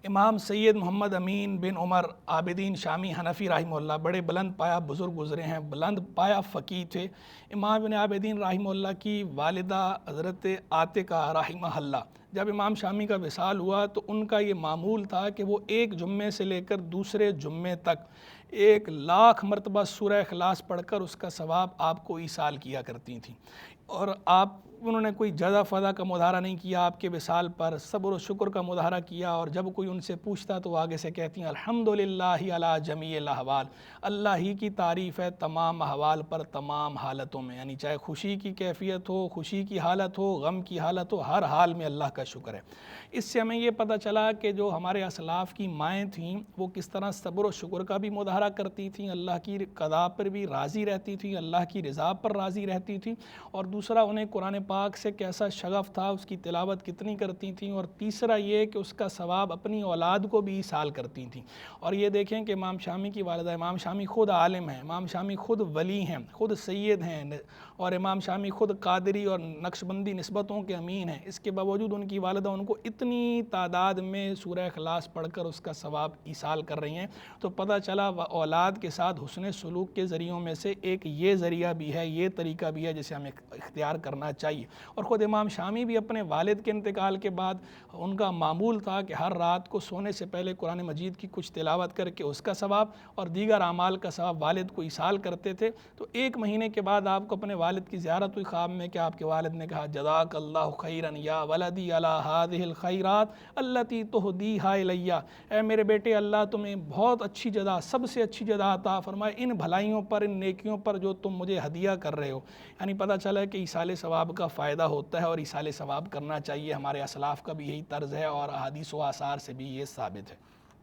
امام سید محمد امین بن عمر عابدین شامی حنفی رحمہ اللہ بڑے بلند پایہ بزرگ گزرے ہیں، بلند پایہ فقیہ تھے۔ امام ابن عابدین رحمہ اللہ کی والدہ حضرت عاتقہ رحمہ اللہ، جب امام شامی کا وصال ہوا تو ان کا یہ معمول تھا کہ وہ ایک جمعے سے لے کر دوسرے جمعے تک 1,00,000 مرتبہ سورہ اخلاص پڑھ کر اس کا ثواب آپ کو ایصال کیا کرتی تھیں، اور انہوں نے کوئی جزا فضا کا مظاہرہ نہیں کیا، آپ کے وصال پر صبر و شکر کا مظاہرہ کیا، اور جب کوئی ان سے پوچھتا تو آگے سے کہتی ہیں الحمدللہ علی جمیع الاحوال، اللہ ہی کی تعریف ہے تمام احوال پر، تمام حالتوں میں، یعنی چاہے خوشی کی کیفیت ہو، خوشی کی حالت ہو، غم کی حالت ہو، ہر حال میں اللہ کا شکر ہے۔ اس سے ہمیں یہ پتہ چلا کہ جو ہمارے اسلاف کی مائیں تھیں وہ کس طرح صبر و شکر کا بھی مظاہرہ کرتی تھیں، اللہ کی قضا پر بھی راضی رہتی تھیں، اللہ کی رضا پر راضی رہتی تھیں، اور دوسرا انہیں قرآن پاک سے کیسا شغف تھا، اس کی تلاوت کتنی کرتی تھیں، اور تیسرا یہ کہ اس کا ثواب اپنی اولاد کو بھی ایصال کرتی تھیں۔ اور یہ دیکھیں کہ امام شامی کی والدہ، امام شامی خود عالم ہیں، امام شامی خود ولی ہیں، خود سید ہیں، اور امام شامی خود قادری اور نقشبندی نسبتوں کے امین ہیں، اس کے باوجود ان کی والدہ ان کو اتنی تعداد میں سورہ اخلاص پڑھ کر اس کا ثواب ایصال کر رہی ہیں، تو پتہ چلا اولاد کے ساتھ حسن سلوک کے ذریعوں میں سے ایک یہ ذریعہ بھی ہے، یہ طریقہ بھی ہے جسے ہمیں اختیار کرنا چاہیے۔ اور خود امام شامی بھی اپنے والد کے انتقال کے بعد ان کا معمول تھا کہ ہر رات کو سونے سے پہلے قرآن مجید کی کچھ تلاوت کر کے اس کا ثواب اور دیگر اعمال کا ثواب والد کو ایصال کرتے تھے۔ تو 1 مہینے کے بعد آپ کو اپنے والد کی زیارت ہوئی خواب میں کہ آپ کے والد نے کہا جزاک اللہ خیرا یا ولدی علی ہذہ الخیرات التی تہدیہا الی، اے میرے بیٹے اللہ تمہیں بہت اچھی جزا، سب سے اچھی جزا عطا فرمائے ان بھلائیوں پر، ان نیکیوں پر جو تم مجھے ہدیہ کر رہے ہو۔ یعنی پتہ چلا کہ ایصال ثواب کا فائدہ ہوتا ہے اور ایصال ثواب کرنا چاہیے، ہمارے اسلاف کا بھی یہی طرز ہے اور احادیث و آثار سے بھی یہ ثابت ہے۔